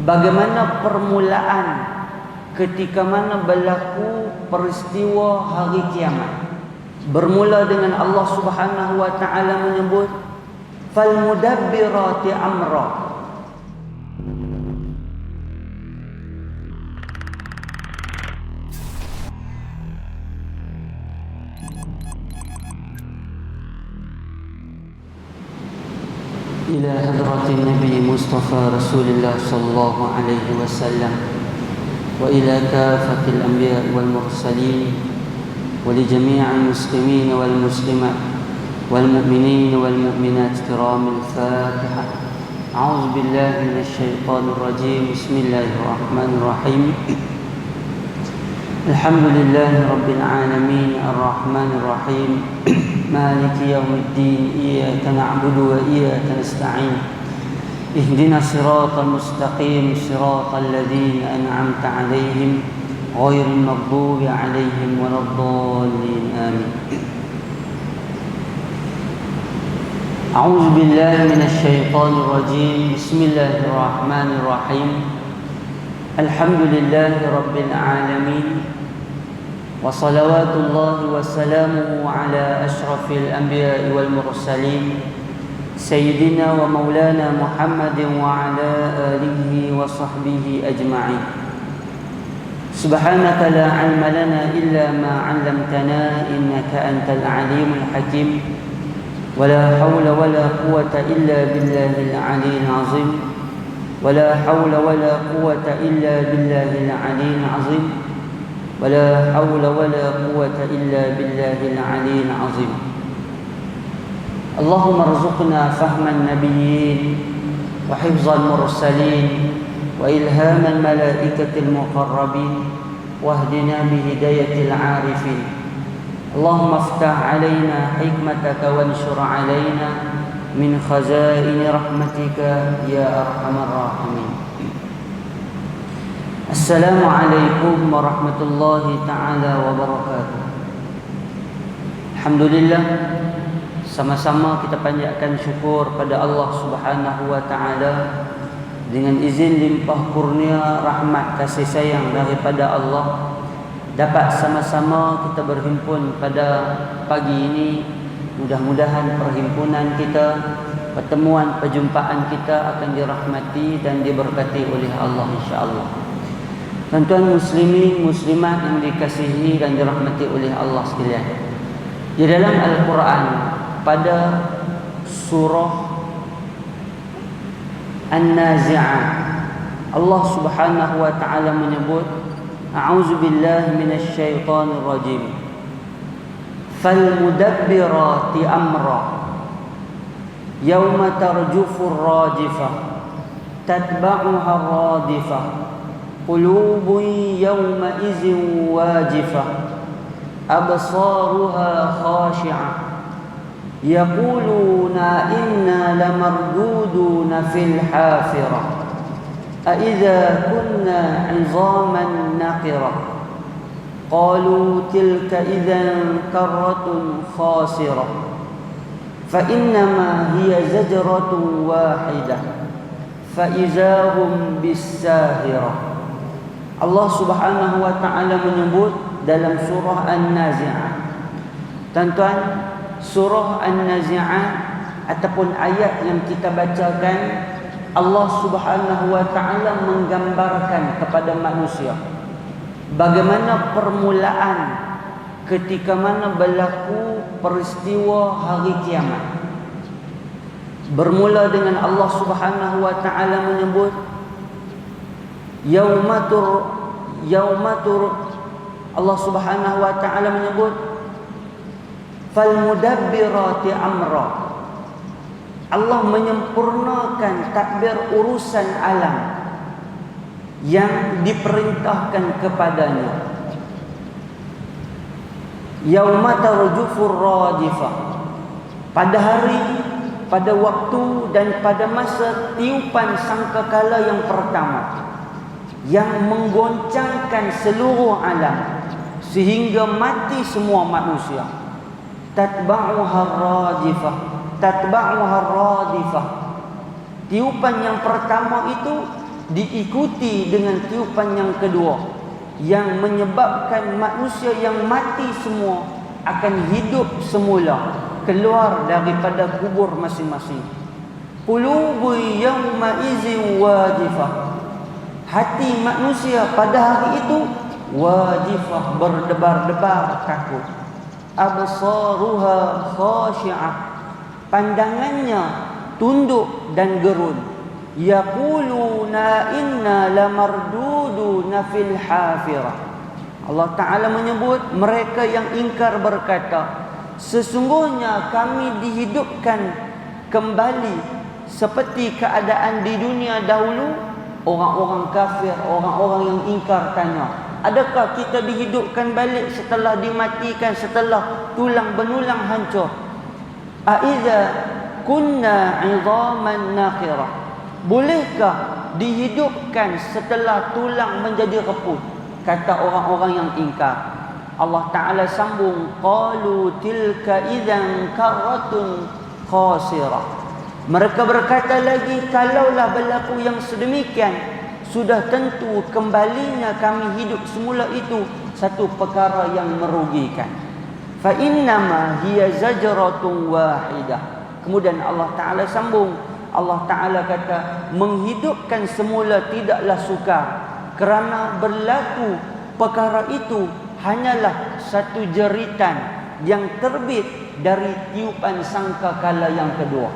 bagaimana permulaan ketika mana berlaku peristiwa hari kiamat. Bermula dengan Allah Subhanahu wa taala menyebut fal mudabbirati amra. إلى حضرة النبي مصطفى رسول الله صلى الله عليه وسلم وإلى كافة الأنبياء والمرسلين ولجميع المسلمين والمسلمات والمؤمنين والمؤمنات كرام الفاتحة. أعوذ بالله من الشيطان الرجيم. بسم الله الرحمن الرحيم. الحمد لله رب العالمين الرحمن الرحيم مالك يوم الدين إياك نعبد وإياك نستعين اهدنا الصراط المستقيم صراط الذين أنعمت عليهم غير المغضوب عليهم ولا الضالين آمين. أعوذ بالله من الشيطان الرجيم. بسم الله الرحمن الرحيم. الحمد لله رب العالمين وصلوات الله وسلامه على أشرف الأنبياء والمرسلين سيدنا ومولانا محمد وعلى آله وصحبه أجمعين. سبحانك لا علم لنا إلا ما علمتنا إنك أنت العليم الحكيم ولا حول ولا قوة إلا بالله العلي العظيم ولا حول ولا قوة إلا بالله العلي العظيم ولا حول ولا قوة إلا بالله العلي العظيم. اللهم ارزقنا فهم النبيين وحفظ المرسلين وإلهام الملائكة المقربين واهدنا بهداية العارفين. اللهم افتح علينا حكمتك وانشر علينا من خزائن رحمتك يا أرحم الراحمين. Assalamualaikum warahmatullahi ta'ala wabarakatuh. Alhamdulillah, sama-sama kita panjatkan syukur pada Allah Subhanahu wa ta'ala dengan izin limpah kurnia rahmat kasih sayang daripada Allah, dapat sama-sama kita berhimpun pada pagi ini. Mudah-mudahan perhimpunan kita, pertemuan, perjumpaan kita akan dirahmati dan diberkati oleh Allah insya-Allah. Tuan-tuan muslimin muslimat yang dikasihi dan dirahmati oleh Allah sekalian, di dalam Al-Quran pada surah An-Nazi'ah Allah Subhanahu wa taala menyebut a'udzu billahi minasy syaithanir rajim fal mudabbirati amra yauma tarjufur rajifah tatba'uha radifah قلوب يومئذ واجفة أبصارها خاشعة يقولون إنا لمردودون في الحافرة أإذا كنا عظاما نخرة قالوا تلك إذا كرة خاسرة فإنما هي زجرة واحدة فإذا هم بالساهرة. Allah Subhanahu wa taala menyebut dalam surah An-Nazi'ah. Tuan-tuan, surah An-Nazi'ah ataupun ayat yang kita bacakan, Allah Subhanahu wa taala menggambarkan kepada manusia bagaimana permulaan ketika mana berlaku peristiwa hari kiamat. Bermula dengan Allah Subhanahu wa taala menyebut Yaumatur Allah Subhanahu wa taala menyebut fal mudabbirati amra. Allah menyempurnakan tadbir urusan alam yang diperintahkan kepadanya. Yauma tarjufur rajifah, pada hari, pada waktu dan pada masa tiupan sangkakala yang pertama yang menggoncangkan seluruh alam sehingga mati semua manusia. Tatba'uha radifah. Tiupan yang pertama itu diikuti dengan tiupan yang kedua yang menyebabkan manusia yang mati semua akan hidup semula, keluar daripada kubur masing-masing. Qulubu yawma izin wajifah. Hati manusia pada hari itu wajifah, berdebar-debar takut. Absaruha khashi'ah. Pandangannya tunduk dan gerun. Yaquluna inna lamarduduna fil hafirah. Allah Ta'ala menyebut mereka yang ingkar berkata, sesungguhnya kami dihidupkan kembali seperti keadaan di dunia dahulu. Orang-orang kafir, orang-orang yang ingkar tanya, adakah kita dihidupkan balik setelah dimatikan, setelah tulang benulang hancur? Aiza kunna 'idhaman nakhirah. Bolehkah dihidupkan setelah tulang menjadi reput? Kata orang-orang yang ingkar. Allah Ta'ala sambung, qalu tilka idzan karratun khasirah. Mereka berkata lagi, kalaulah berlaku yang sedemikian, sudah tentu kembalinya kami hidup semula itu satu perkara yang merugikan. Fa innama hiya zajratun wahidah. Kemudian Allah Ta'ala sambung, Allah Ta'ala kata, menghidupkan semula tidaklah sukar, kerana berlaku perkara itu hanyalah satu jeritan yang terbit dari tiupan sangkakala yang kedua.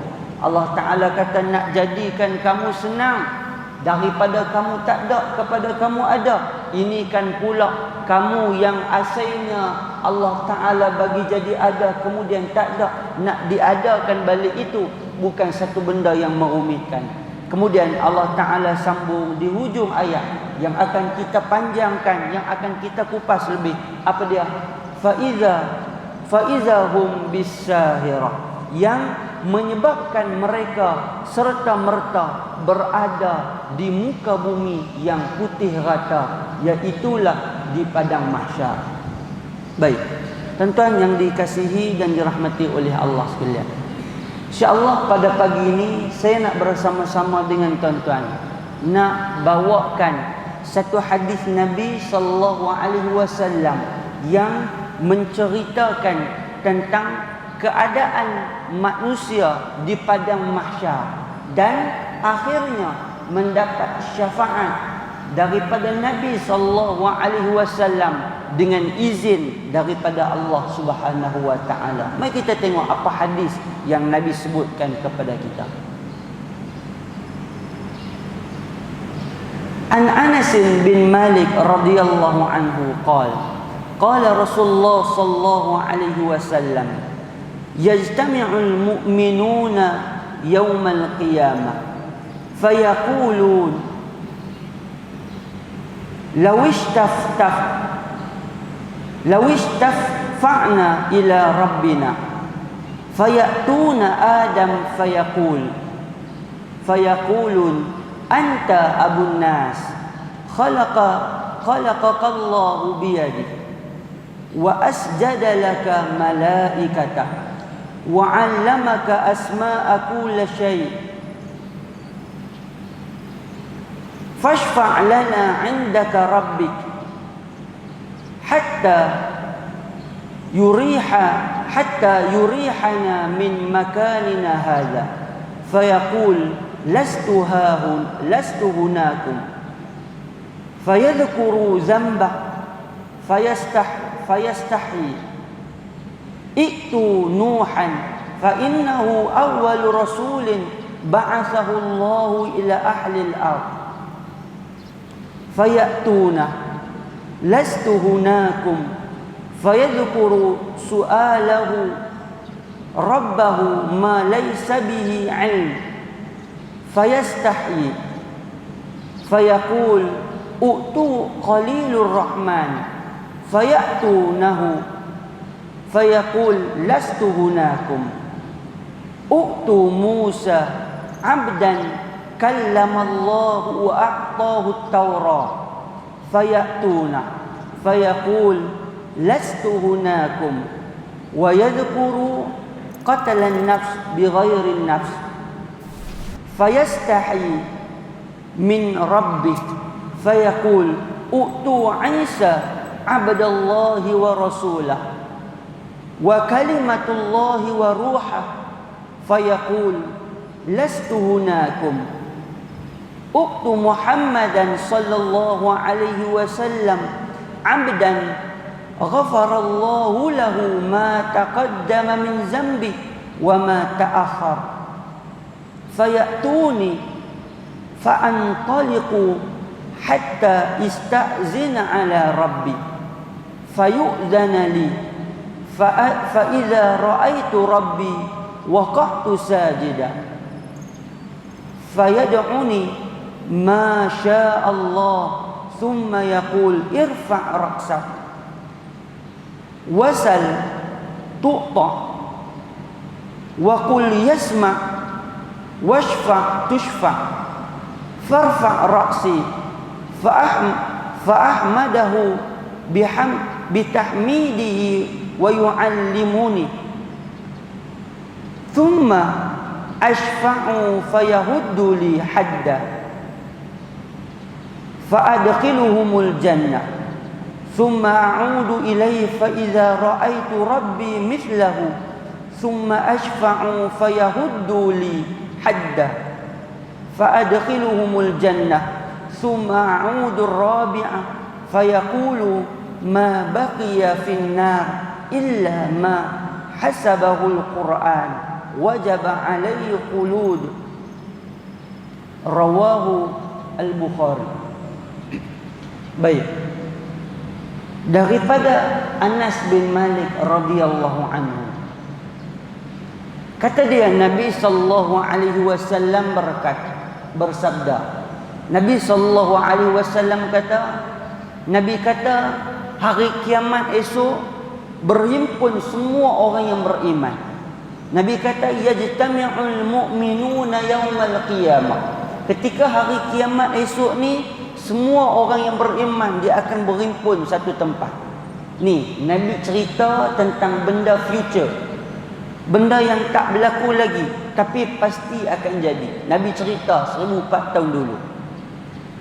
Allah Ta'ala kata, nak jadikan kamu senang, daripada kamu tak ada kepada kamu ada. Ini kan pula kamu yang asalnya Allah Ta'ala bagi jadi ada, kemudian tak ada, nak diadakan balik itu bukan satu benda yang merumitkan. Kemudian Allah Ta'ala sambung di hujung ayat yang akan kita panjangkan, yang akan kita kupas lebih. Apa dia? Faiza hum bisahirah. Yang menyebabkan mereka serta-merta berada di muka bumi yang putih rata, iaitulah di padang mahsyar. Baik, tuan-tuan yang dikasihi dan dirahmati oleh Allah sekalian, insya-Allah pada pagi ini saya nak bersama-sama dengan tuan-tuan nak bawakan satu hadis Nabi sallallahu alaihi wasallam yang menceritakan tentang keadaan manusia di padang mahsyar dan akhirnya mendapat syafaat daripada Nabi sallallahu alaihi wasallam dengan izin daripada Allah Subhanahu wa taala. Mari kita tengok apa hadis yang Nabi sebutkan kepada kita. An Anas bin Malik radhiyallahu anhu qala Rasulullah sallallahu alaihi wasallam, yajtami'ul mu'minuna yawmal qiyamah fayaqulun law ishtafa'na ila rabbina fayatuna adam fayaqulun anta abun nas khalaqakallahu biyadihi wa asjada laka malaikatah وعلمك أسماء كل شيء فاشفع لنا عندك ربك حتى يريحنا من مكاننا هذا فيقول لست هناكم فيذكر ذنبه فيستحي ائتوا نوحا فإنه أول رسول بعثه الله إلى أهل الأرض فيأتونه لست هناكم فيذكر سؤاله ربه ما ليس به علم فيستحيي فيقول ائتوا خليل الرحمن فيأتونه فيقول لست هناكم ائتوا موسى عبدا كلم الله وأعطاه التوراة فيأتونه فيقول لست هناكم ويذكر قتل النفس بغير النفس فيستحي min rabbik fayaqul u'tu Isa abdallahi wa rasulah wa kalimatullahi wa ruhah fayaqul lastu hunakum u'tu Muhammadan sallallahu alaihi wasallam abdan ghafarallahu lahu ma taqaddama min zambi wa ma ta'akhkhar fayatuni fa'antaliqu hatta ista'zina ala rabbi fayu'dhana li fa idza ra'aitu rabbi waqa'tu sajida fayad'uni ma syaa Allah thumma yaqul irfa' ra'sak wasal tu'ta wa qul yasma' washfa' tushfa' farfa' ra'si fa'ahmadahu bitahmidihi wa yu'allimuni thumma ashfa'u fayahuddu li hadda fa'adkhiluhumul jannah ثم أعود إليه فإذا رأيت ربي مثله ثم أشفع فيهد لي حدا فأدخلهم الجنة ثم أعود الرابعة فيقول ما بقي في النار إلا ما حسبه القرآن وجب عليه خلود رواه البخاري. Baik, daripada Anas bin Malik radhiyallahu anhu, kata dia Nabi sallallahu alaihi wasallam bersabda, Nabi sallallahu alaihi wasallam kata, Nabi kata hari kiamat esok berhimpun semua orang yang beriman. Nabi kata yajtami'ul mu'minuna yaumal qiyamah. Ketika hari kiamat esok ni, semua orang yang beriman dia akan berhimpun satu tempat. Ni Nabi cerita tentang benda future, benda yang tak berlaku lagi tapi pasti akan jadi. Nabi cerita 1400 tahun dulu.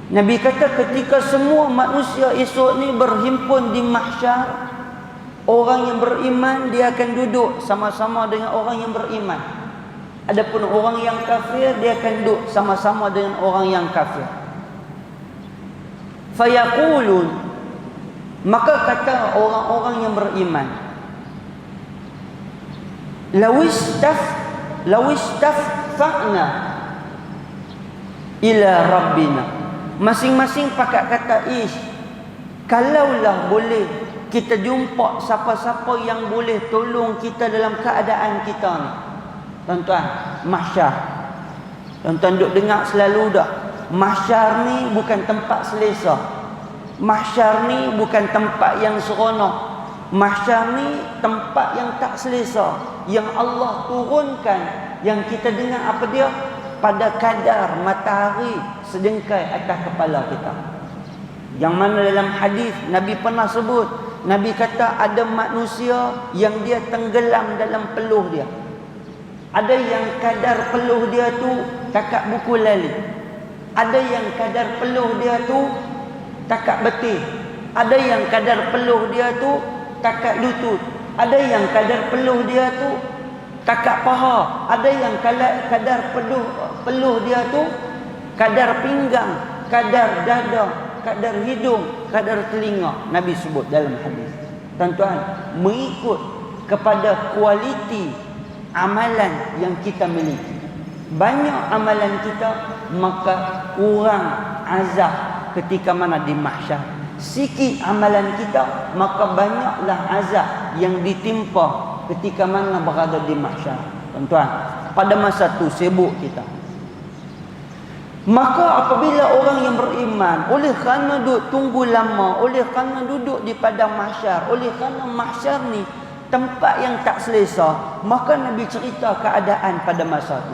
Nabi kata ketika semua manusia esok ni berhimpun di mahsyar, orang yang beriman dia akan duduk sama-sama dengan orang yang beriman. Adapun orang yang kafir dia akan duduk sama-sama dengan orang yang kafir. Fayaqulun, maka kata orang-orang yang beriman, lawistafa'na ila rabbina. Masing-masing pakat kata, kalaulah boleh kita jumpa siapa-siapa yang boleh tolong kita dalam keadaan kita ni. Tuan-tuan, mahsyar. Tuan-tuan duk dengar selalu dah. Mahsyar ni bukan tempat selesa. Mahsyar ni bukan tempat yang seronok. Mahsyar ni tempat yang tak selesa, yang Allah turunkan, yang kita dengar apa dia? Pada kadar matahari sedengkai atas kepala kita. Yang mana dalam hadis Nabi pernah sebut, Nabi kata ada manusia yang dia tenggelam dalam peluh dia. Ada yang kadar peluh dia tu takat buku lali. Ada yang kadar peluh dia tu takat betis. Ada yang kadar peluh dia tu takat lutut. Ada yang kadar peluh dia tu takat paha. Ada yang kadar peluh dia tu kadar pinggang, kadar dada, kadar hidung, kadar telinga. Nabi sebut dalam hadis. Tuan-tuan, mengikut kepada kualiti amalan yang kita miliki. Banyak amalan kita, maka kurang azab ketika mana di mahsyar. Sikit amalan kita, maka banyaklah azab yang ditimpa ketika mana berada di mahsyar. Tuan-tuan, pada masa tu sibuk kita. Maka apabila orang yang beriman, oleh kerana duduk tunggu lama, oleh kerana duduk di padang mahsyar, oleh kerana mahsyar ni tempat yang tak selesa, maka Nabi cerita keadaan pada masa tu.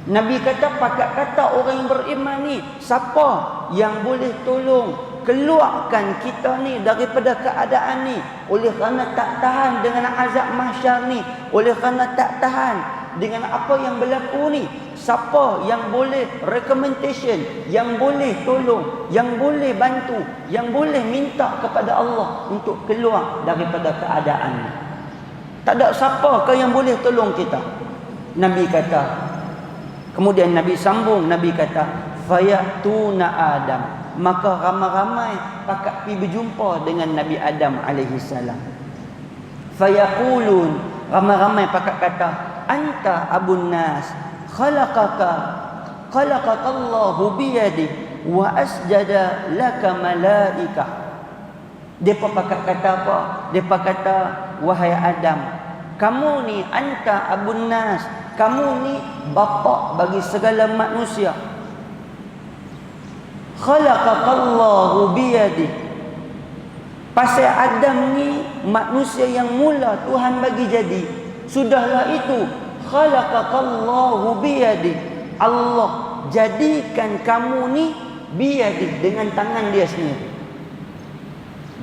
Nabi kata, pakat kata orang yang beriman ni, siapa yang boleh tolong keluarkan kita ni daripada keadaan ni, oleh kerana tak tahan dengan azab mahsyar ni, oleh kerana tak tahan dengan apa yang berlaku ni, siapa yang boleh recommendation, yang boleh tolong, yang boleh bantu, yang boleh minta kepada Allah untuk keluar daripada keadaan ni? Tak ada siapa ke yang boleh tolong kita? Nabi kata. Kemudian Nabi sambung, Nabi kata, fayatuna Adam. Maka ramai-ramai pakat pergi berjumpa dengan Nabi Adam alaihi salam. Fayaqulun, ramai-ramai pakat kata, anta abun nas, khalaqaka Allahu biyadi wa asjada laka malaikah. Depa pakat kata apa? Depa kata, wahai Adam, kamu ni anta abun nas, kamu ni bapa bagi segala manusia. Khalaqakallahu biyadi. Pasal Adam ni manusia yang mula Tuhan bagi jadi. Sudahlah itu, khalaqakallahu biyadi. Allah jadikan kamu ni biyadi, dengan tangan dia sendiri.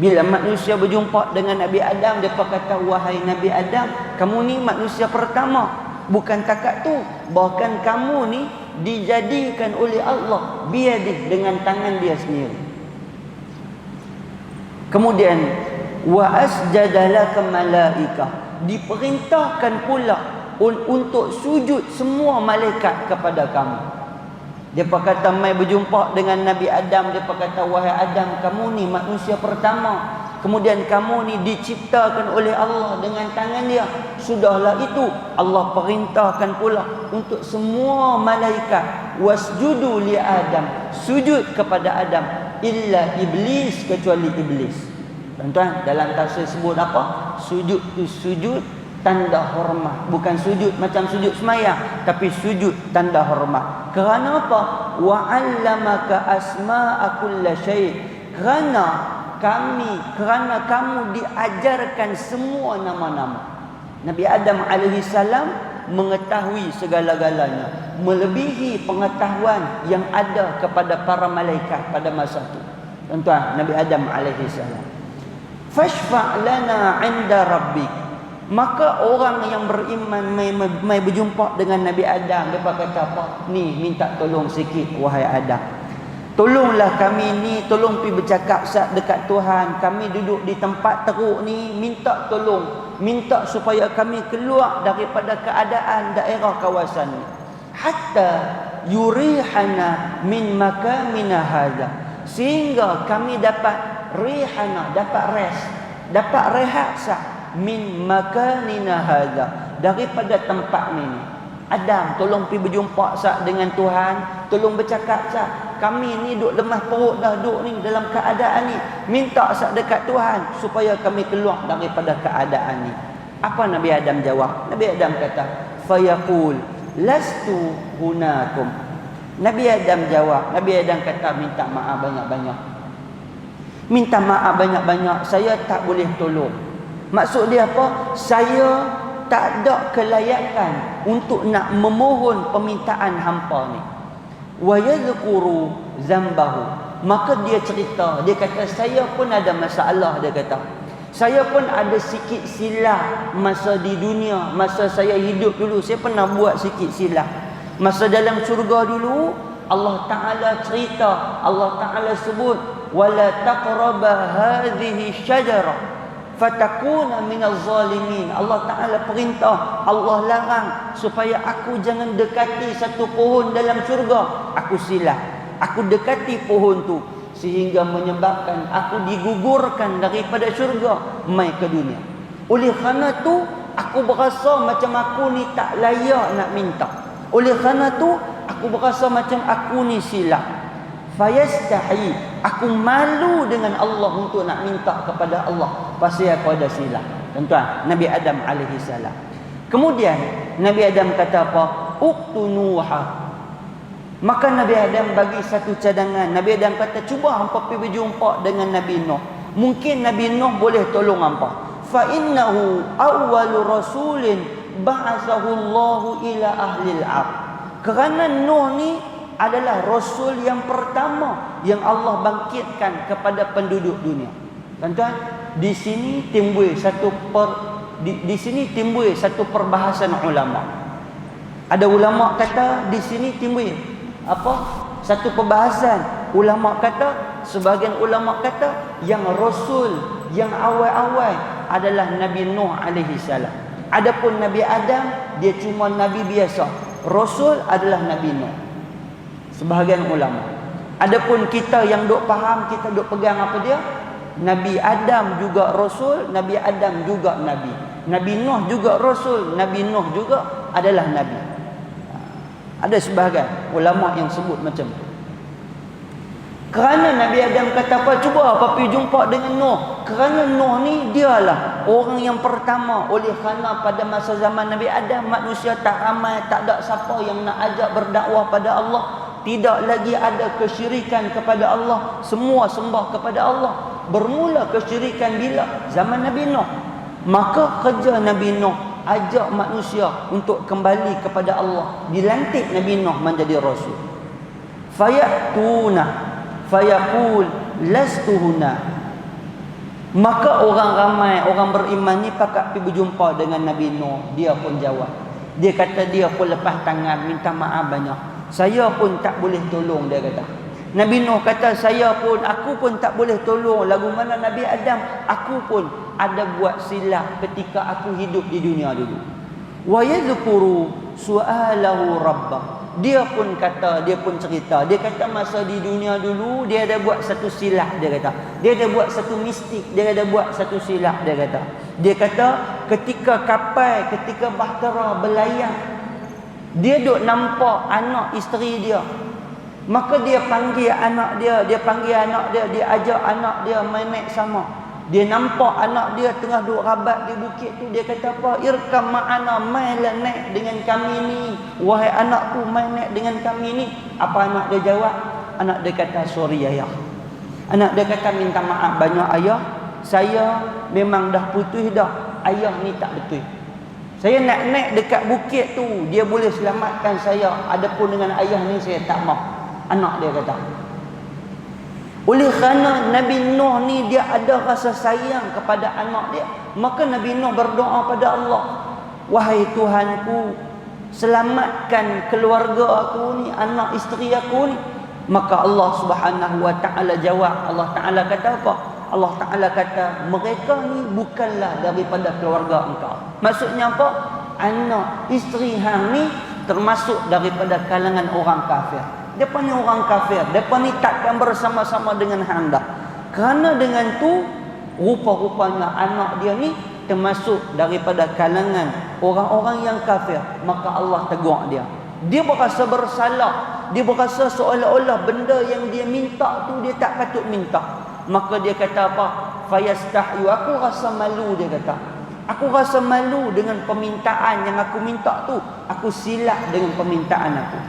Bila manusia berjumpa dengan Nabi Adam, dia kata, wahai Nabi Adam, kamu ni manusia pertama. Bukan takat tu, bahkan kamu ni dijadikan oleh Allah biyadih, dengan tangan dia sendiri. Kemudian wa asjadalaka malaikah, diperintahkan pula untuk sujud semua malaikat kepada kamu. Dia kata mai berjumpa dengan Nabi Adam, dia kata, wahai Adam, kamu ni manusia pertama. Kemudian kamu ni diciptakan oleh Allah dengan tangan dia. Sudahlah itu, Allah perintahkan pula untuk semua malaikat, wasjudu li Adam, sujud kepada Adam, illa iblis, kecuali iblis. Tuan-tuan, dalam tafsir sebut apa? Sujud tu sujud tanda hormat, bukan sujud macam sujud semayang, tapi sujud tanda hormat. Kerana apa? Wa 'allamaka asma'a kulli syai'. Kerana kamu diajarkan semua nama-nama. Nabi Adam alaihi salam mengetahui segala-galanya, melebihi pengetahuan yang ada kepada para malaikat pada masa itu. Tuan-tuan, Nabi Adam alaihi salam, fashfa' lana 'inda rabbik. Maka orang yang beriman mai berjumpa dengan Nabi Adam, dia kata apa? Ni minta tolong sikit wahai Adam. Tolonglah kami ni, tolong pergi bercakap dekat Tuhan. Kami duduk di tempat teruk ni, minta tolong, minta supaya kami keluar daripada keadaan daerah kawasan ni. Hatta yurihana min makamina hadha, sehingga kami dapat rihana, dapat rest, dapat rehat min makanina hadha, daripada tempat ni. Adam, tolong pergi berjumpa dengan Tuhan, tolong bercakap kami ni duk lemah perut dah, duk ni dalam keadaan ni, minta dekat Tuhan supaya kami keluar daripada keadaan ni. Apa Nabi Adam jawab? Nabi Adam kata, fayaqul lastu hunakum. Nabi Adam jawab, Nabi Adam kata, minta maaf banyak-banyak. Minta maaf banyak-banyak, saya tak boleh tolong. Maksud dia apa? Saya tak ada kelayakan untuk nak memohon permintaan hampa ni. Wa yadhkuru zambahu. Maka dia cerita, dia kata, saya pun ada masalah, dia kata. Saya pun ada sikit silap masa di dunia, masa saya hidup dulu, saya pernah buat sikit silap. Masa dalam syurga dulu, Allah Ta'ala cerita, Allah Ta'ala sebut, wala taqraba hadhihi syajarah fatakuna minaz zalimin. Allah Ta'ala perintah, Allah larang supaya aku jangan dekati satu pohon dalam syurga. Aku silap, aku dekati pohon tu, sehingga menyebabkan aku digugurkan daripada syurga mai ke dunia. Oleh kerana tu, aku berasa macam aku ni tak layak nak minta. Oleh kerana tu, aku berasa macam aku ni silap. Fayastahi, aku malu dengan Allah untuk nak minta kepada Allah pasal aku ada silap. Tuan-tuan, Nabi Adam alaihi salam. Kemudian Nabi Adam kata apa? Uqtunuha. Maka Nabi Adam bagi satu cadangan. Nabi Adam kata, cuba hangpa pergi berjumpa dengan Nabi Nuh. Mungkin Nabi Nuh boleh tolong hangpa. Fa innahu awwalu rasulin ba'athahu Allahu ila ahli al-ard. Kerana Nuh ni adalah Rasul yang pertama yang Allah bangkitkan kepada penduduk dunia. Tuan-tuan, di sini timbul satu perbahasan ulama. Ada ulama kata di sini timbul apa? Satu perbahasan. Ulama kata, sebahagian ulama kata yang rasul yang awal-awal adalah Nabi Nuh alaihi salam. Adapun Nabi Adam dia cuma nabi biasa. Rasul adalah Nabi Nuh. Sebahagian ulama. Adapun kita yang duk faham, kita duk pegang apa dia? Nabi Adam juga rasul, Nabi Adam juga nabi. Nabi Nuh juga rasul, Nabi Nuh juga adalah nabi. Ada sebahagian ulama yang sebut macam tu. Kerana Nabi Adam kata apa? Cuba apa pergi jumpa dengan Nuh. Kerana Nuh ni dialah orang yang pertama. Oleh kerana pada masa zaman Nabi Adam manusia tak ramai, tak ada siapa yang nak ajak berdakwah pada Allah. Tidak lagi ada kesyirikan kepada Allah. Semua sembah kepada Allah. Bermula kesyirikan bila? Zaman Nabi Nuh. Maka kerja Nabi Nuh ajak manusia untuk kembali kepada Allah. Dilantik Nabi Nuh menjadi rasul. Fayatuna fayaqul lastu huna. Maka orang ramai, orang beriman ni pakat pergi berjumpa dengan Nabi Nuh. Dia pun jawab. Dia kata dia pun lepas tangan, minta maaf banyak. Saya pun tak boleh tolong, dia kata. Nabi Nuh kata, aku pun tak boleh tolong. Lagu mana Nabi Adam, aku pun ada buat silap ketika aku hidup di dunia dulu. Wa yadhkuru su'alahu rabbah. Dia pun kata, dia pun cerita. Dia kata masa di dunia dulu, dia ada buat satu silap, dia kata. Dia ada buat satu mistik, dia ada buat satu silap, dia kata. Dia kata, ketika kapal, ketika bahtera berlayar, dia duk nampak anak isteri dia. Maka dia panggil anak dia, dia ajak anak dia main naik sama. Dia nampak anak dia tengah duduk rabat di bukit tu. Dia kata apa? Irkam ma'ana, mainlah naik dengan kami ni. Wahai anakku, main naik dengan kami ni. Apa anak dia jawab? Anak dia kata, sorry ayah. Anak dia kata, minta maaf banyak ayah. Saya memang dah putus dah. Ayah ni tak betul. Saya nak naik dekat bukit tu, dia boleh selamatkan saya. Adapun dengan ayah ni saya tak mahu. Anak dia kata. Oleh kerana Nabi Nuh ni dia ada rasa sayang kepada anak dia, maka Nabi Nuh berdoa pada Allah, wahai Tuhanku, selamatkan keluarga aku ni, anak isteri aku ni. Maka Allah Subhanahu wa taala jawab. Allah Taala kata apa? Allah Taala kata, mereka ni bukanlah daripada keluarga engkau. Maksudnya apa? Anak isteri hang ni termasuk daripada kalangan orang kafir. Depa ni orang kafir. Depa ni takkan bersama-sama dengan hang dah. Kerana dengan tu rupa-rupanya anak dia ni termasuk daripada kalangan orang-orang yang kafir. Maka Allah tegur dia. Dia berasa bersalah. Dia berasa seolah-olah benda yang dia minta tu dia tak patut minta. Maka dia kata apa? Fayastahyu. Aku rasa malu, dia kata. Aku rasa malu dengan permintaan yang aku minta tu. Aku silap dengan permintaan aku.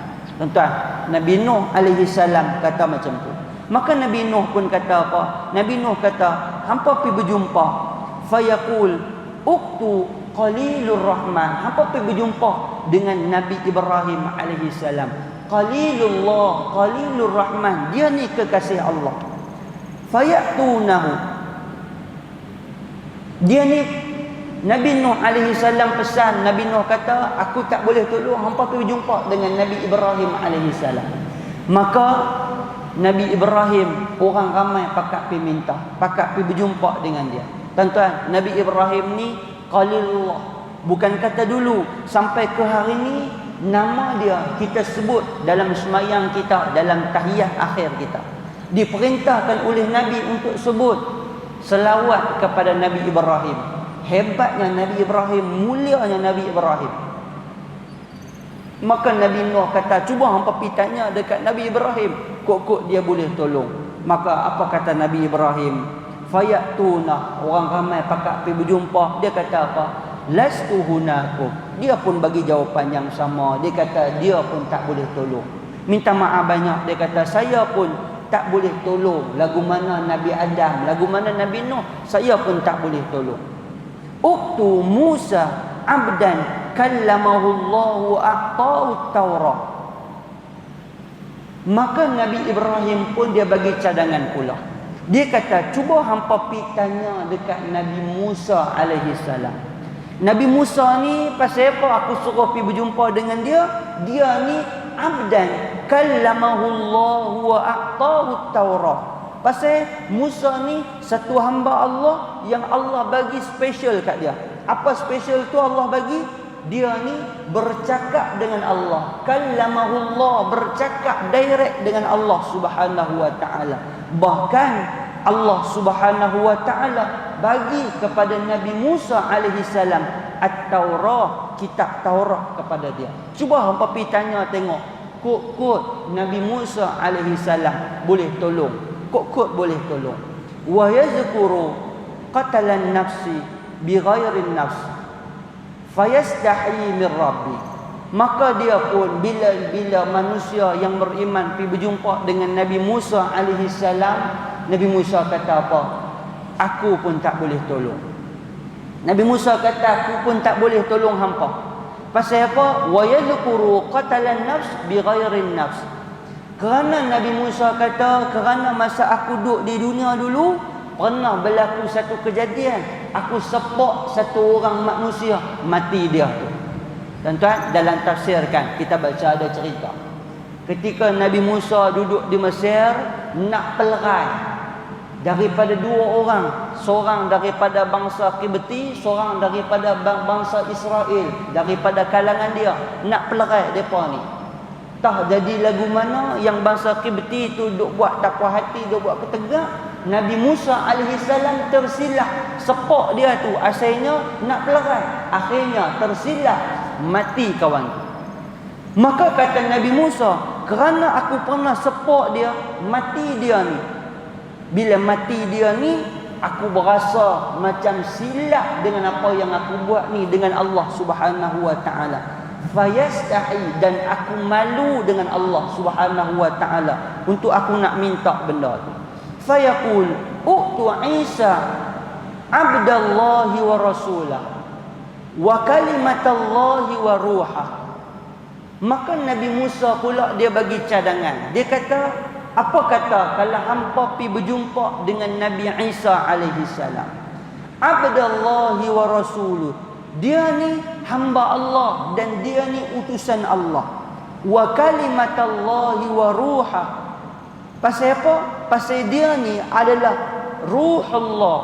Tuan-tuan, Nabi Nuh alaihi salam kata macam tu. Maka Nabi Nuh pun kata apa? Nabi Nuh kata, hampa pergi berjumpa. Fayaqul uktu qalilur rahman. Hampa pergi berjumpa dengan Nabi Ibrahim alaihi salam. Qalilullah, qalilur rahman. Dia ni kekasih Allah. Fayatunahu. Dia ni Nabi Nuh alaihi salam pesan. Nabi Nuh kata, aku tak boleh tolong, hampa pergi jumpa dengan Nabi Ibrahim alaihi salam. Maka Nabi Ibrahim, orang ramai pakat pergi minta, pakat pergi berjumpa dengan dia. Tuan-tuan, Nabi Ibrahim ni Qalilullah. Bukan kata dulu, sampai ke hari ni nama dia kita sebut dalam sembahyang kita, dalam tahiyat akhir kita. Diperintahkan oleh Nabi untuk sebut selawat kepada Nabi Ibrahim. Hebatnya Nabi Ibrahim, mulianya Nabi Ibrahim. Maka Nabi Nuh kata, cuba hampa pergi tanya dekat Nabi Ibrahim, kok dia boleh tolong. Maka apa kata Nabi Ibrahim? Fayatuna, orang ramai pakat pergi berjumpa. Dia kata apa? Lastu hunakum. Dia pun bagi jawapan yang sama. Dia kata dia pun tak boleh tolong. Minta maaf banyak. Dia kata saya pun tak boleh tolong. Lagu mana Nabi Adam, lagu mana Nabi Nuh, saya pun tak boleh tolong. Uktu Musa abdan kallamahullahu a'ta'u Taurat. Maka Nabi Ibrahim pun dia bagi cadangan pula. Dia kata, cuba hampa pergi tanya dekat Nabi Musa alaihi salam. Nabi Musa ni pasal apa aku suruh pergi berjumpa dengan dia? Dia ni abdan kallamahu Allah wa a'tahu Taurat. Pasal Musa ni satu hamba Allah yang Allah bagi special kat dia. Apa special tu Allah bagi? Dia ni bercakap dengan Allah. Kallamahu Allah, bercakap direct dengan Allah Subhanahu wa taala. Bahkan Allah Subhanahu wa taala bagi kepada Nabi Musa alaihi salam At-Taurah, kitab Taurat kepada dia. Cuba hangpa pi tanya tengok, kod-kod Nabi Musa alaihi salam boleh tolong. Kod-kod boleh tolong. Wa yazkuru qatalan nafsi bighairin nafs fayastahi min rabbi. Maka dia pun bila manusia yang beriman pergi berjumpa dengan Nabi Musa alaihi salam, Nabi Musa kata apa? Aku pun tak boleh tolong. Nabi Musa kata aku pun tak boleh tolong hampa. Pasal apa? Wa yadhkuru qatalan nafs bighairin nafs. Kerana Nabi Musa kata, kerana masa aku duduk di dunia dulu pernah berlaku satu kejadian, aku sepak satu orang manusia, mati dia tu. Tuan-tuan, dalam tafsir kan kita baca ada cerita. Ketika Nabi Musa duduk di Mesir nak pelerai daripada dua orang, seorang daripada bangsa Kibti, seorang daripada bangsa Israel, daripada kalangan dia, nak pelerai depa ni. Tah jadi lagu mana yang bangsa Kibti tu duk buat tak puas hati, duk buat ketegak, Nabi Musa alaihi salam tersilap, sepak dia tu asalnya nak pelerai, akhirnya tersilap, mati kawan tu. Maka kata Nabi Musa, kerana aku pernah sepak dia, mati dia ni. Bila mati dia ni, aku berasa macam silap dengan apa yang aku buat ni dengan Allah Subhanahu wa taala. Fayastahi, dan aku malu dengan Allah Subhanahu wa taala untuk aku nak minta benda tu. Fayaqul u'tu Isa abdallahi wa rasulah wa kalimatallahi wa ruhah. Maka Nabi Musa pula dia bagi cadangan. Dia kata, apa kata kalau hampa pi berjumpa dengan Nabi Isa alaihi salam, abdallahi wa rasuluh, dia ni hamba Allah dan dia ni utusan Allah, wa kalimatallahi wa ruhah. Pasal apa? Pasal dia ni adalah ruh Allah.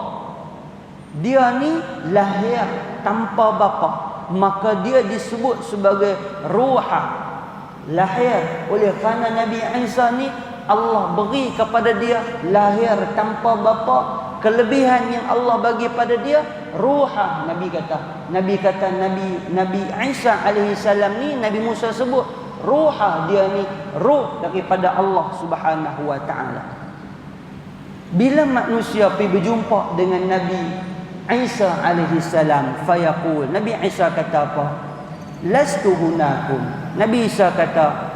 Dia ni lahir tanpa bapa, maka dia disebut sebagai ruhah. Lahir oleh kerana Nabi Isa ni Allah beri kepada dia lahir tanpa bapa. Kelebihan yang Allah bagi pada dia ruhah. Nabi kata Nabi Isa alaihi salam ni, Nabi Musa sebut ruhah, dia ni ruh daripada Allah Subhanahu wa taala. Bila manusia pergi berjumpa dengan Nabi Isa alaihi salam, fayaqul, Nabi Isa kata apa? Lastu hunakum. Nabi Isa kata,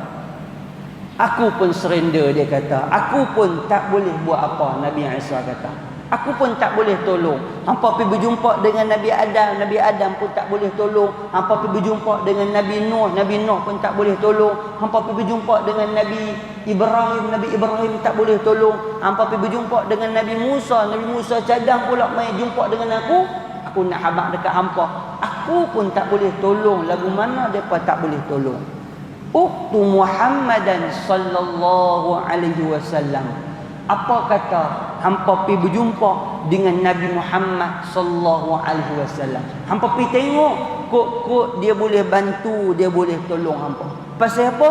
aku pun surrender. Dia kata, aku pun tak boleh buat apa. Nabi Isa kata, aku pun tak boleh tolong. Hampa pergi berjumpa dengan Nabi Adam pun tak boleh tolong. Hampa pergi berjumpa dengan Nabi Nuh pun tak boleh tolong. Hampa pergi berjumpa dengan Nabi Ibrahim tak boleh tolong. Hampa pergi berjumpa dengan Nabi Musa cadang pula mai jumpa dengan aku nak habaq dekat hampa. Aku pun tak boleh tolong. Lagu mana depa tak boleh tolong? Uktu Muhammadan sallallahu alaihi wasallam. Apa kata hampa pergi berjumpa dengan Nabi Muhammad sallallahu alaihi wasallam? Hampa pergi tengok kok dia boleh bantu, dia boleh tolong hampa. Pasal apa?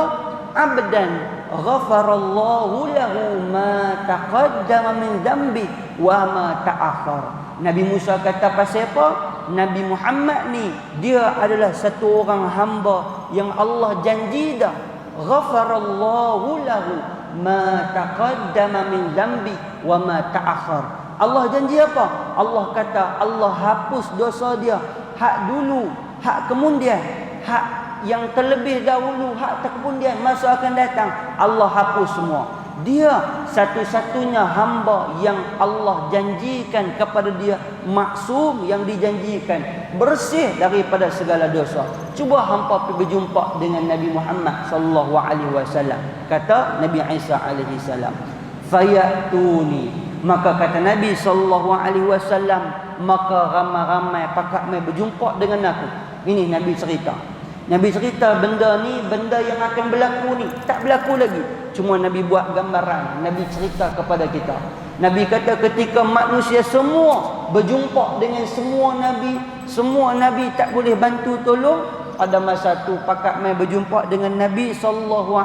Abdan ghafarallahu lahu ma taqaddama min dhanbi wa ma ta'akhkhar. Nabi Musa kata pasal apa? Nabi Muhammad ni dia adalah satu orang hamba yang Allah janji dah ghafarallahu lahu ma taqaddama min dhanbi wa ma ta'akhkhar. Allah janji apa? Allah kata Allah hapus dosa dia, hak dulu, hak kemudian, hak yang terlebih dahulu, hak terkemudian, masa akan datang, Allah hapus semua. Dia satu-satunya hamba yang Allah janjikan kepada dia maksum, yang dijanjikan bersih daripada segala dosa. Cuba hampa pergi berjumpa dengan Nabi Muhammad sallallahu alaihi wasallam. Kata Nabi Isa alaihi salam, fayatuni Maka kata Nabi SAW, maka ramai-ramai pakak mai berjumpa dengan aku. Ini Nabi cerita. Nabi cerita benda ni, benda yang akan berlaku ni, tak berlaku lagi. Cuma Nabi buat gambaran, Nabi cerita kepada kita. Nabi kata ketika manusia semua berjumpa dengan semua Nabi tak boleh bantu tolong. Pada masa tu pakak mai berjumpa dengan Nabi SAW.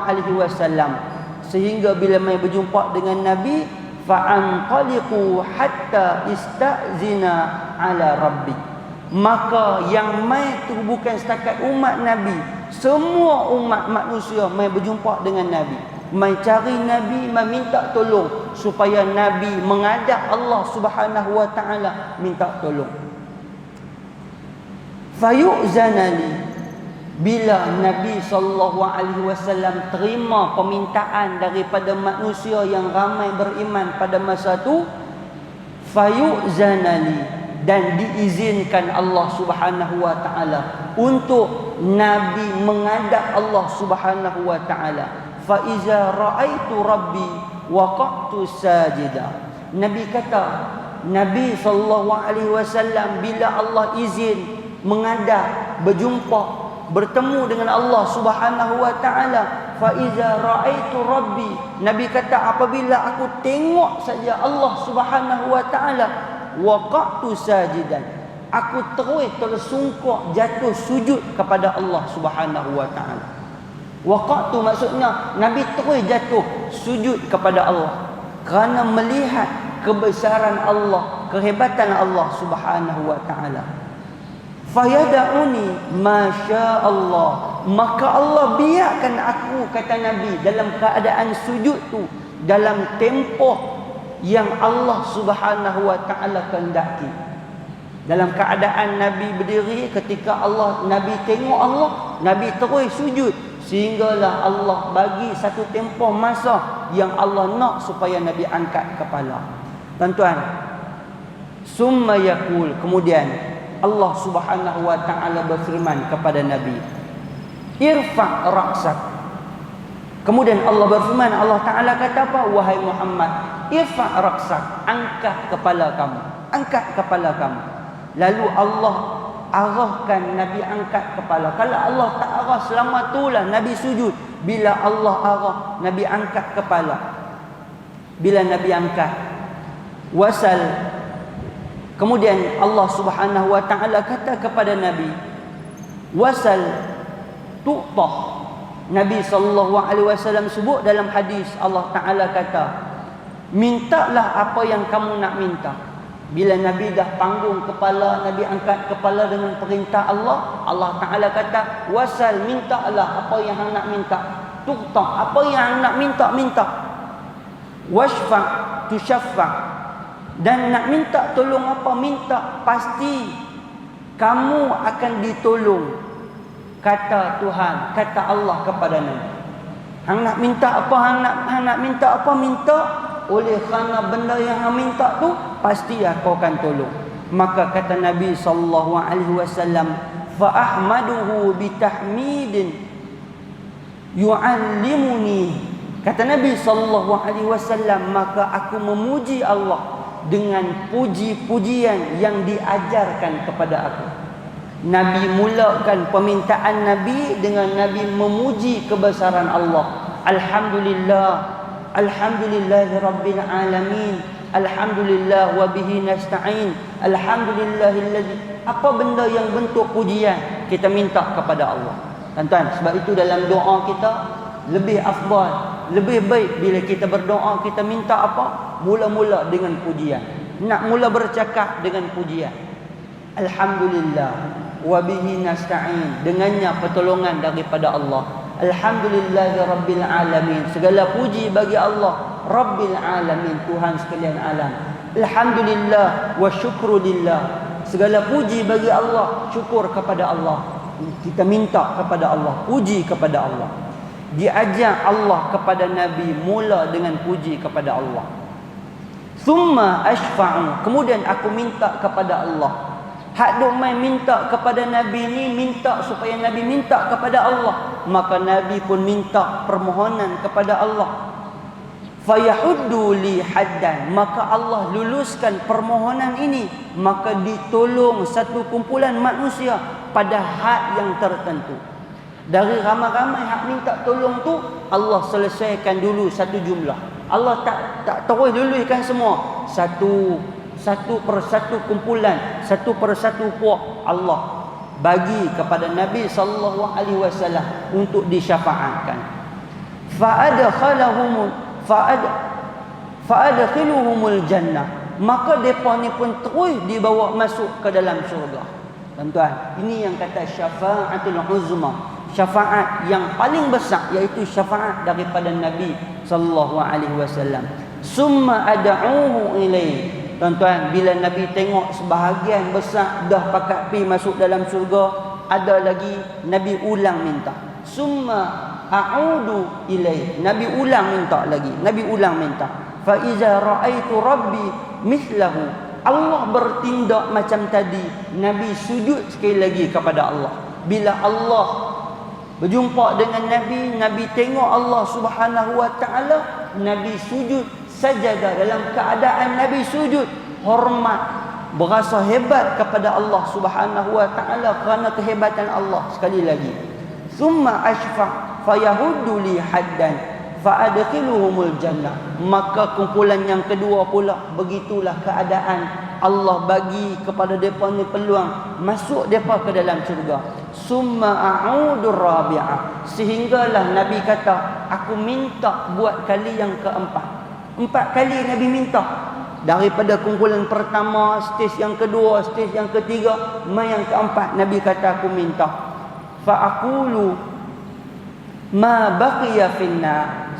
Sehingga bila mai berjumpa dengan Nabi, fa'anqaliqu hatta ista'zina ala rabbi. Maka yang mai tu bukan setakat umat Nabi, semua umat manusia mai berjumpa dengan Nabi, mai cari Nabi, mai minta tolong supaya Nabi menghadap Allah Subhanahu wa taala minta tolong. Fayu'zanali, bila Nabi SAW terima permintaan daripada manusia yang ramai beriman pada masa tu, fayu'zanali, dan diizinkan Allah Subhanahu wa taala untuk Nabi menghadap Allah Subhanahu wa taala. Fa iza ra'aitu rabbi waqa'tu sajida. Nabi kata, Nabi SAW bila Allah izin menghadap, berjumpa, bertemu dengan Allah Subhanahu wa taala, fa iza raaitu rabbi, Nabi kata apabila aku tengok saja Allah Subhanahu wa taala, waqa'tu sajidan, aku terus tersungkur jatuh sujud kepada Allah Subhanahu wa taala. Waqa'tu maksudnya Nabi terus jatuh sujud kepada Allah kerana melihat kebesaran Allah, kehebatan Allah Subhanahu wa taala. Fayada'uni masya Allah, maka Allah biarkan aku, kata Nabi, dalam keadaan sujud tu dalam tempoh yang Allah Subhanahu wa taala kehendaki. Dalam keadaan Nabi berdiri ketika Nabi tengok Allah, Nabi terus sujud sehinggalah Allah bagi satu tempoh masa yang Allah nak supaya Nabi angkat kepala. Tuan-tuan, summa yaqul, kemudian Allah Subhanahu wa taala berfirman kepada Nabi, irfa' ra'sak. Kemudian Allah berfirman, Allah taala kata apa? Wahai Muhammad, irfa' ra'sak, angkat kepala kamu, angkat kepala kamu. Lalu Allah arahkan Nabi angkat kepala. Kalau Allah tak arah, selama itulah Nabi sujud. Bila Allah arah, Nabi angkat kepala. Bila Nabi angkat, wasal. Kemudian Allah Subhanahu wa taala kata kepada Nabi, wasal tu'tah. Nabi SAW sebut dalam hadis, Allah taala kata, mintalah apa yang kamu nak minta. Bila Nabi dah panggung kepala, Nabi angkat kepala dengan perintah Allah, Allah taala kata, wasal, mintalah apa yang hang nak minta. Tu'tah, apa yang hang nak minta. Washfa' tushaffa', dan nak minta tolong apa, minta pasti kamu akan ditolong, kata Tuhan, kata Allah kepada Nabi. Hang nak minta apa, hang nak minta apa, minta. Oleh kerana benda yang hang minta tu pasti aku akan tolong. Maka kata Nabi SAW, fa ahmaduhu bitahmidin yu'allimuni. Kata Nabi SAW, maka aku memuji Allah dengan puji-pujian yang diajarkan kepada aku. Nabi mulakan permintaan Nabi dengan Nabi memuji kebesaran Allah. Alhamdulillah, alhamdulillahi rabbil alamin, alhamdulillah wa bihi nasta'in, alhamdulillahilladzi. Apa benda yang bentuk pujian kita minta kepada Allah, tuan-tuan. Sebab itu dalam doa kita lebih afdal, lebih baik bila kita berdoa, kita minta apa? Mula-mula dengan pujian. Nak mula bercakap dengan pujian. Alhamdulillah wa bihi nasta'in, dengannya pertolongan daripada Allah. Alhamdulillahi rabbil alamin, segala puji bagi Allah Rabbil alamin, Tuhan sekalian alam. Alhamdulillah wa syukru lillah, segala puji bagi Allah, syukur kepada Allah. Kita minta kepada Allah, puji kepada Allah. Diajar Allah kepada Nabi mula dengan puji kepada Allah. Thumma ashfa'u, kemudian aku minta kepada Allah. Hak duk main minta kepada Nabi ni, minta supaya Nabi minta kepada Allah. Maka Nabi pun minta permohonan kepada Allah. fayahuddu li haddan, maka Allah luluskan permohonan ini, maka ditolong satu kumpulan manusia pada had yang tertentu. Dari ramai-ramai hak minta tolong tu, Allah selesaikan dulu satu jumlah. Allah tak terus luluskan semua. Satu per satu kumpulan, satu per satu puak, Allah bagi kepada Nabi sallallahu alaihi wasallam untuk disyafaatkan. Fa'adkhiluhumul jannah, maka depa ni pun terus dibawa masuk ke dalam syurga. Tuan-tuan, ini yang kata syafaatul uzma, syafaat yang paling besar, iaitu syafaat daripada Nabi sallallahu alaihi wasallam. Summa ad'uhu ilaihi. Tuan-tuan, bila Nabi tengok sebahagian besar dah pakat pi masuk dalam syurga, ada lagi Nabi ulang minta. Summa a'udu ilaihi. Nabi ulang minta lagi. Nabi ulang minta. Fa iza ra'aitu rabbi mithlahu. Allah bertindak macam tadi, Nabi sujud sekali lagi kepada Allah. Bila Allah berjumpa dengan Nabi, Nabi tengok Allah Subhanahu wa taala, Nabi sujud sajadah, dalam keadaan Nabi sujud hormat, berasa hebat kepada Allah Subhanahu wa taala kerana kehebatan Allah. Sekali lagi, summa ashfa fayahuddu li haddan fa'adkhiluhumul jannah, maka kumpulan yang kedua pula begitulah keadaan, Allah bagi kepada depa ni peluang masuk depa ke dalam syurga. Summa a'udur rabi'ah, sehinggalah Nabi kata, aku minta buat kali yang keempat. 4 kali Nabi minta. Daripada kumpulan pertama, stage yang kedua, stage yang ketiga, yang keempat, Nabi kata aku minta. Fa'aqulu ma baqiya finna,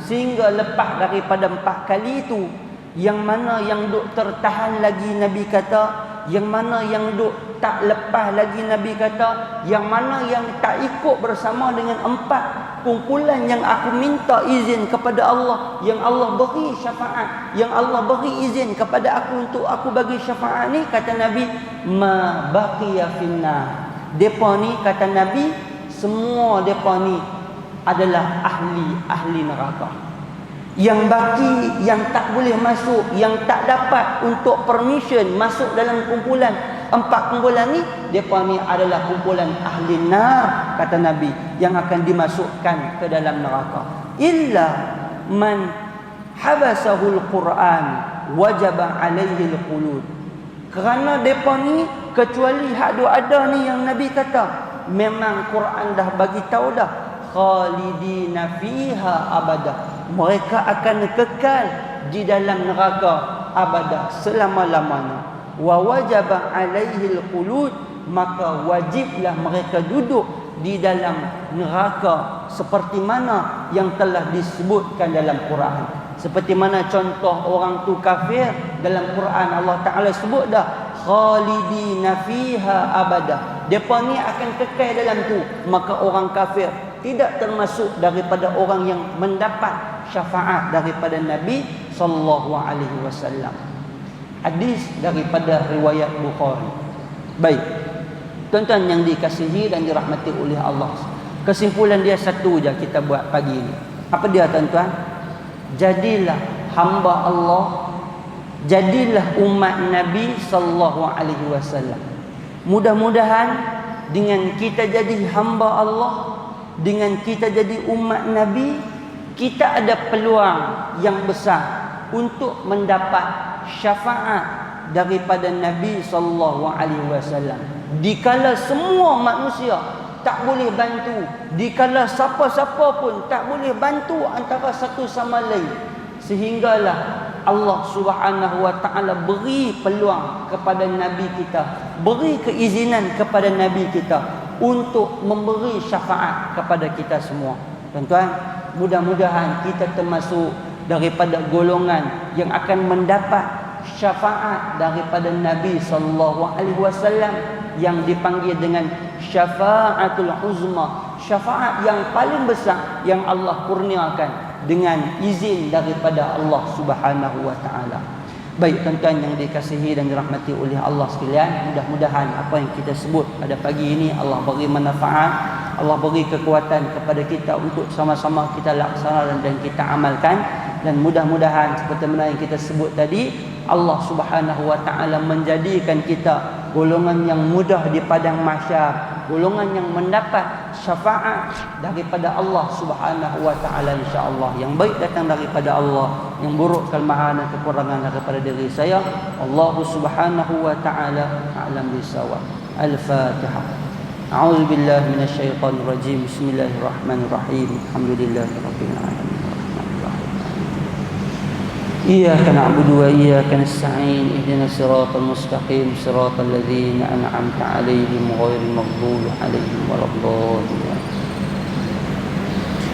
sehingga lepas daripada 4 kali itu, yang mana yang duk tertahan lagi Nabi kata, yang mana yang duk tak lepas lagi Nabi kata, yang mana yang tak ikut bersama dengan 4 kumpulan yang aku minta izin kepada Allah, yang Allah beri syafaat, yang Allah beri izin kepada aku untuk aku bagi syafaat ni, kata Nabi, ma baqiya finna. Depa ni, kata Nabi, semua depa ni adalah ahli neraka. Yang baki, yang tak boleh masuk, yang tak dapat untuk permission masuk dalam kumpulan 4 kumpulan ni, depa ni adalah kumpulan ahli nar, kata Nabi, yang akan dimasukkan ke dalam neraka. Illa man habasahul Quran wajaba alaihi alqulud. Kerana depa ni, kecuali hak ada ni yang Nabi kata, memang Quran dah bagi tahu dah, khalidina fiha abada, mereka akan kekal di dalam neraka abada, selama-lamanya. Wa wajaba alaihi alqulud, maka wajiblah mereka duduk di dalam neraka seperti mana yang telah disebutkan dalam Quran. Seperti mana contoh orang tu kafir, dalam Quran Allah Ta'ala sebut dah, khalidina fiha abada, depa ni akan kekal dalam tu. Maka orang kafir tidak termasuk daripada orang yang mendapat syafaat daripada Nabi sallallahu alaihi wasallam. Hadis daripada riwayat Bukhari. Baik, tuan-tuan yang dikasihi dan dirahmati oleh Allah, kesimpulan dia satu je kita buat pagi ni. Apa dia, tuan-tuan? Jadilah hamba Allah, jadilah umat Nabi sallallahu alaihi wasallam. Mudah-mudahan dengan kita jadi hamba Allah, dengan kita jadi umat Nabi, kita ada peluang yang besar untuk mendapat syafaat daripada Nabi sallallahu alaihi wasallam. Dikala semua manusia tak boleh bantu, dikala siapa-siapa pun tak boleh bantu antara satu sama lain, sehinggalah Allah Subhanahu wa taala beri peluang kepada Nabi kita, beri keizinan kepada Nabi kita untuk memberi syafaat kepada kita semua. Tuan-tuan, mudah-mudahan kita termasuk daripada golongan yang akan mendapat syafaat daripada Nabi sallallahu alaihi wasallam, yang dipanggil dengan syafaatul uzma, syafaat yang paling besar yang Allah kurniakan dengan izin daripada Allah Subhanahu wa taala. Baik, tuan-tuan yang dikasihi dan dirahmati oleh Allah sekalian, mudah-mudahan apa yang kita sebut pada pagi ini Allah beri manfaat Allah beri kekuatan kepada kita untuk sama-sama kita laksanakan dan kita amalkan. Dan mudah-mudahan seperti mana yang kita sebut tadi, Allah Subhanahu wa taala menjadikan kita golongan yang mudah di padang mahsyar, golongan yang mendapat syafaat daripada Allah Subhanahu wa taala insya-Allah. Yang baik datang daripada Allah, yang buruk kelemahan dan kekurangan daripada diri saya. Allah Subhanahu wa taala a'lam bisawab. Al-Fatihah. A'udzu billahi minasyaitonir rajim. Bismillahirrahmanirrahim. Alhamdulillahirabbil alamin. إياك نعبد وإياك نستعين اهدنا الصراط المستقيم صراط الذين أنعمت عليهم غير المغضوب عليهم ولا الضالين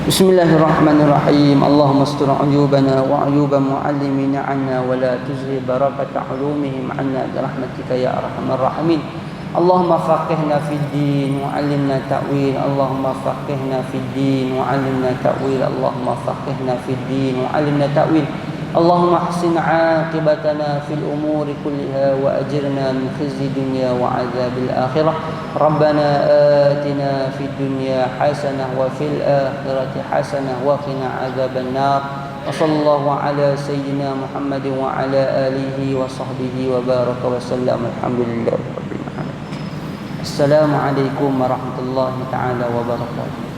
بسم الله الرحمن الرحيم اللهم استر عيوبنا وعيوب معلمين عنا ولا تزغ بركة علومهم عنا برحمتك يا أرحم الراحمين اللهم فقهنا في الدين وعلمنا تأويل اللهم فقهنا في الدين وعلمنا تأويل اللهم فقهنا في الدين وعلمنا تأويل اللهم احسن عاقبتنا في الأمور كلها وأجرنا من خزي الدنيا وعذاب الآخرة ربنا آتنا في الدنيا حسنة وفي الآخرة حسنة وقنا عذاب النار وصلى الله على سيدنا محمد وعلى آله وصحبه وبارك وسلم الحمد لله رب العالمين السلام عليكم ورحمة الله تعالى وبركاته